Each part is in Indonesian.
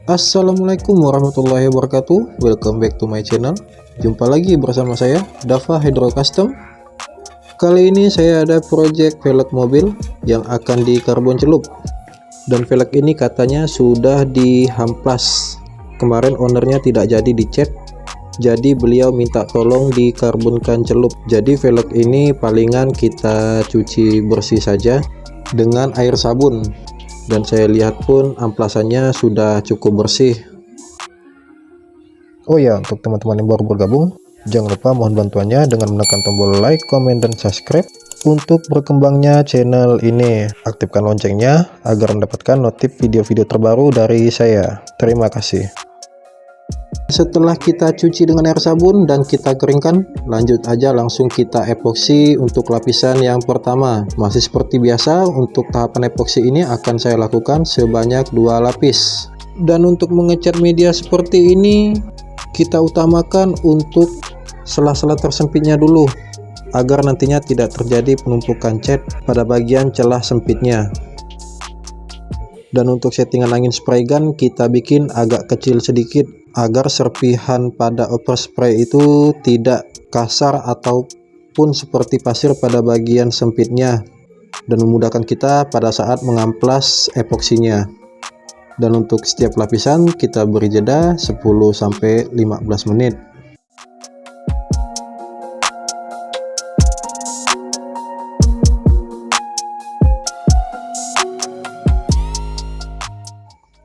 Assalamualaikum warahmatullahi wabarakatuh. Welcome back to my channel. Jumpa lagi bersama saya Dava Hydro Custom. Kali ini saya ada project velg mobil yang akan dikarbon celup. Dan velg ini katanya sudah dihamplas. Kemarin ownernya tidak jadi dicat, jadi beliau minta tolong dikarbonkan celup. Jadi velg ini palingan kita cuci bersih saja dengan air sabun, dan saya lihat pun amplasannya sudah cukup bersih. Oh ya, untuk teman-teman yang baru bergabung, jangan lupa mohon bantuannya dengan menekan tombol like, comment, dan subscribe untuk berkembangnya channel ini. Aktifkan loncengnya agar mendapatkan notif video-video terbaru dari saya. Terima kasih. Setelah kita cuci dengan air sabun dan kita keringkan, lanjut aja langsung kita epoksi untuk lapisan yang pertama. Masih seperti biasa, untuk tahapan epoksi ini akan saya lakukan sebanyak 2 lapis. Dan untuk mengecat media seperti ini, kita utamakan untuk sela-sela tersempitnya dulu, agar nantinya tidak terjadi penumpukan cat pada bagian celah sempitnya. Dan untuk settingan angin spray gun kita bikin agak kecil sedikit, agar serpihan pada overspray itu tidak kasar ataupun seperti pasir pada bagian sempitnya, dan memudahkan kita pada saat mengamplas epoksinya. Dan untuk setiap lapisan kita beri jeda 10-15 menit.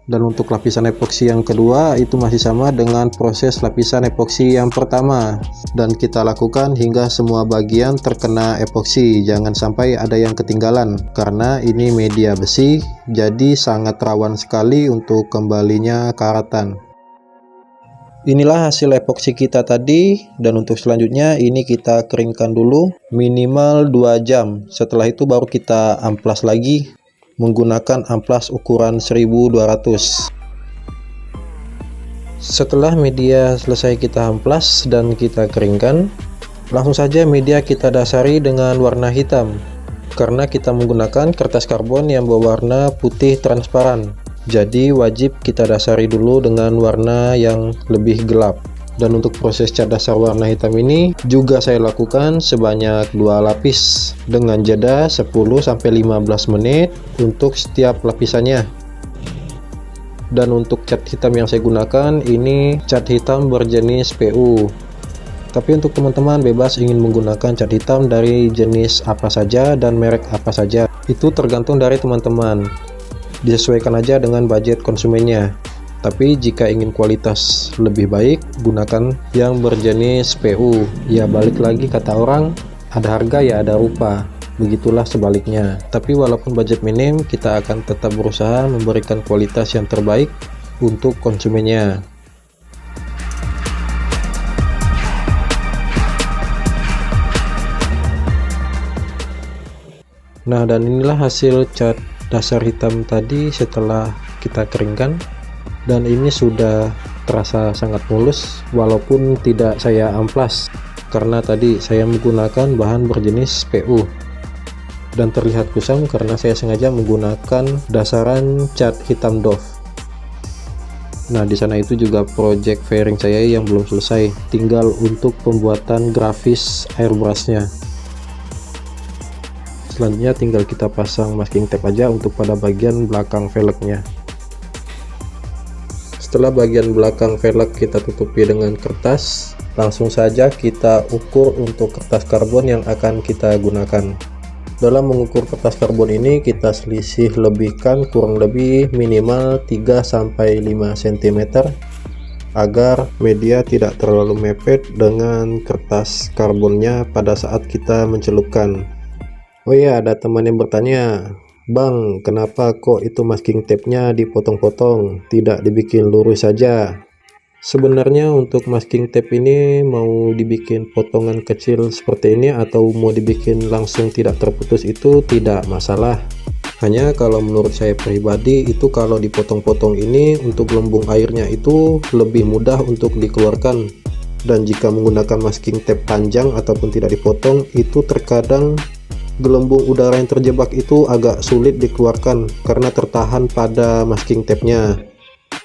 Dan untuk lapisan epoksi yang kedua itu masih sama dengan proses lapisan epoksi yang pertama, dan kita lakukan hingga semua bagian terkena epoksi. Jangan sampai ada yang ketinggalan, karena ini media besi, jadi sangat rawan sekali untuk kembalinya karatan. Inilah hasil epoksi kita tadi, dan untuk selanjutnya ini kita keringkan dulu minimal 2 jam. Setelah itu baru kita amplas lagi menggunakan amplas ukuran 1200. Setelah media selesai kita amplas dan kita keringkan, langsung saja media kita dasari dengan warna hitam, karena kita menggunakan kertas karbon yang berwarna putih transparan. Jadi wajib kita dasari dulu dengan warna yang lebih gelap. Dan untuk proses cat dasar warna hitam ini juga saya lakukan sebanyak 2 lapis dengan jeda 10-15 menit untuk setiap lapisannya. Dan untuk cat hitam yang saya gunakan ini cat hitam berjenis PU. Tapi untuk teman-teman bebas ingin menggunakan cat hitam dari jenis apa saja dan merek apa saja, itu tergantung dari teman-teman. Disesuaikan aja dengan budget konsumennya. Tapi jika ingin kualitas lebih baik, gunakan yang berjenis PU. Ya balik lagi kata orang, ada harga ya ada rupa. Begitulah sebaliknya. Tapi walaupun budget minim, kita akan tetap berusaha memberikan kualitas yang terbaik untuk konsumennya. Nah, dan inilah hasil cat dasar hitam tadi setelah kita keringkan. Dan ini sudah terasa sangat mulus walaupun tidak saya amplas, karena tadi saya menggunakan bahan berjenis PU. Dan terlihat kusam karena saya sengaja menggunakan dasaran cat hitam doff. Nah, di sana itu juga project fairing saya yang belum selesai, tinggal untuk pembuatan grafis airbrushnya. Selanjutnya tinggal kita pasang masking tape aja untuk pada bagian belakang velgnya. Setelah bagian belakang velg kita tutupi dengan kertas, langsung saja kita ukur untuk kertas karbon yang akan kita gunakan. Dalam mengukur kertas karbon ini kita selisih lebihkan kurang lebih minimal 3-5 cm agar media tidak terlalu mepet dengan kertas karbonnya pada saat kita mencelupkan. Oh ya, ada teman yang bertanya, "Bang, kenapa kok itu masking tape-nya dipotong-potong, tidak dibikin lurus saja?" Sebenarnya untuk masking tape ini mau dibikin potongan kecil seperti ini atau mau dibikin langsung tidak terputus itu tidak masalah. Hanya kalau menurut saya pribadi itu kalau dipotong-potong ini untuk gelembung airnya itu lebih mudah untuk dikeluarkan. Dan jika menggunakan masking tape panjang ataupun tidak dipotong, itu terkadang gelembung udara yang terjebak itu agak sulit dikeluarkan karena tertahan pada masking tape-nya.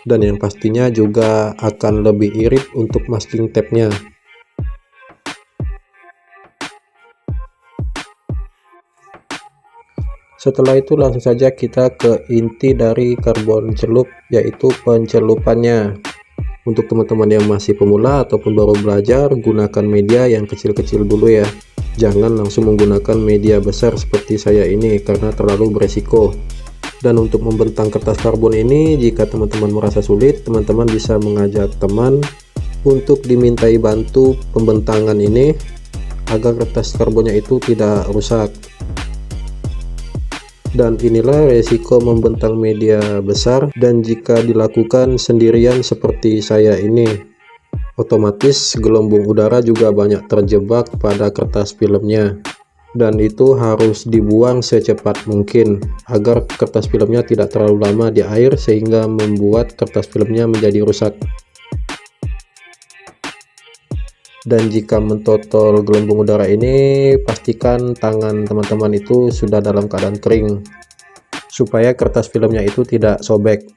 dan yang pastinya juga akan lebih irit untuk masking tape-nya. Setelah itu langsung saja kita ke inti dari karbon celup, yaitu pencelupannya. Untuk teman-teman yang masih pemula ataupun baru belajar, gunakan media yang kecil-kecil dulu ya. Jangan langsung menggunakan media besar seperti saya ini karena terlalu beresiko. Dan untuk membentang kertas karbon ini, jika teman-teman merasa sulit, teman-teman bisa mengajak teman untuk dimintai bantu pembentangan ini agar kertas karbonnya itu tidak rusak. Dan inilah resiko membentang media besar, dan jika dilakukan sendirian seperti saya ini, otomatis gelembung udara juga banyak terjebak pada kertas filmnya, dan itu harus dibuang secepat mungkin agar kertas filmnya tidak terlalu lama di air sehingga membuat kertas filmnya menjadi rusak. Dan jika mentotol gelembung udara ini, pastikan tangan teman-teman itu sudah dalam keadaan kering supaya kertas filmnya itu tidak sobek.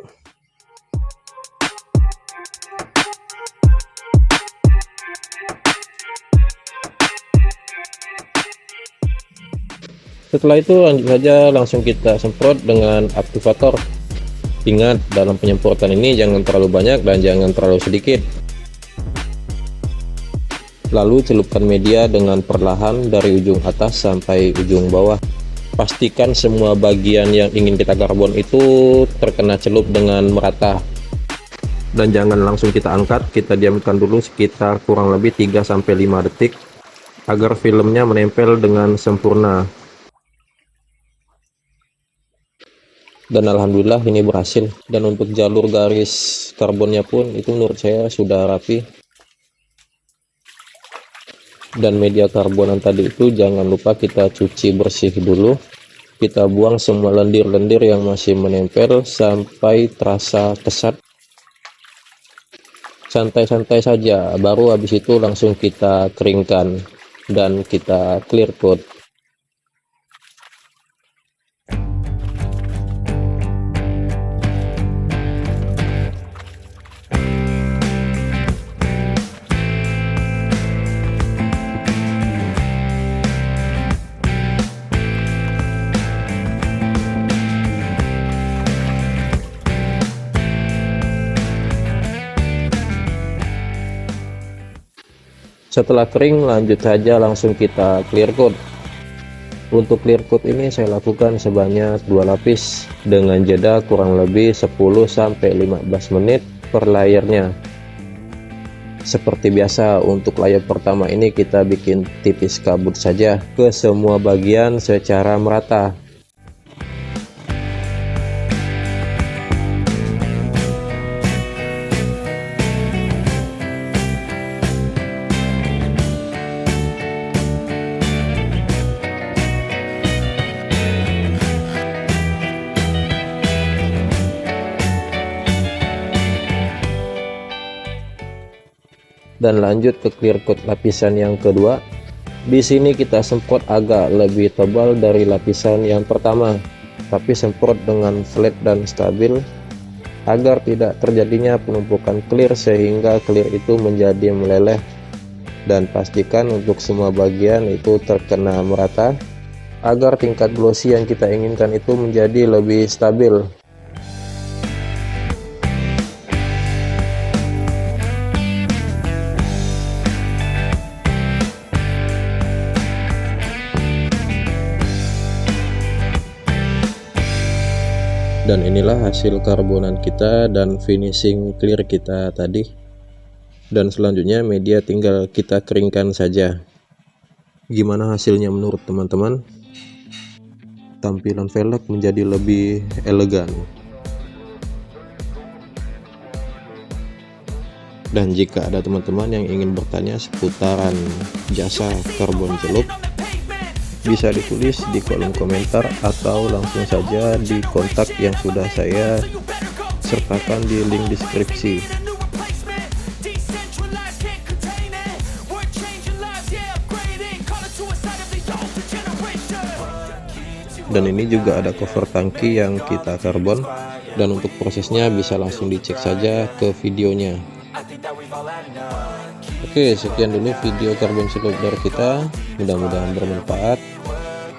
Setelah itu lanjut saja langsung kita semprot dengan aktivator. Ingat, dalam penyemprotan ini jangan terlalu banyak dan jangan terlalu sedikit. Lalu celupkan media dengan perlahan dari ujung atas sampai ujung bawah. Pastikan semua bagian yang ingin kita karbon itu terkena celup dengan merata. Dan jangan langsung kita angkat, kita diamkan dulu sekitar kurang lebih 3-5 detik agar filmnya menempel dengan sempurna. Dan alhamdulillah ini berhasil. Dan untuk jalur garis karbonnya pun itu menurut saya sudah rapi. Dan media karbonan tadi itu jangan lupa kita cuci bersih dulu. Kita buang semua lendir-lendir yang masih menempel sampai terasa kesat. Santai-santai saja, baru habis itu langsung kita keringkan dan kita clear coat. Setelah kering, lanjut saja langsung kita clear coat. Untuk clear coat ini saya lakukan sebanyak 2 lapis dengan jeda kurang lebih 10-15 menit per layernya. Seperti biasa, untuk layer pertama ini kita bikin tipis kabut saja ke semua bagian secara merata. Dan lanjut ke clear coat lapisan yang kedua. Di sini kita semprot agak lebih tebal dari lapisan yang pertama, tapi semprot dengan flat dan stabil agar tidak terjadinya penumpukan clear sehingga clear itu menjadi meleleh. Dan pastikan untuk semua bagian itu terkena merata agar tingkat glossy yang kita inginkan itu menjadi lebih stabil. Dan inilah hasil karbonan kita dan finishing clear kita tadi. Dan selanjutnya media tinggal kita keringkan saja. Gimana hasilnya menurut teman-teman? Tampilan velg menjadi lebih elegan. Dan jika ada teman-teman yang ingin bertanya seputaran jasa karbon celup, bisa ditulis di kolom komentar atau langsung saja di kontak yang sudah saya sertakan di link deskripsi. dan ini juga ada cover tangki yang kita karbon, dan untuk prosesnya bisa langsung dicek saja ke videonya. Oke, sekian dulu video karbon siluk dari kita, mudah-mudahan bermanfaat.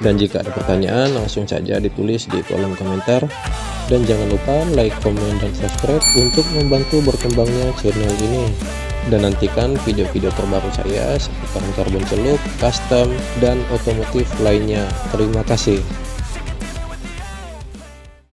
Dan jika ada pertanyaan langsung saja ditulis di kolom komentar, dan jangan lupa like, komen, dan subscribe untuk membantu berkembangnya channel ini. Dan nantikan video-video terbaru saya seputar karbon celup, custom, dan otomotif lainnya. Terima kasih.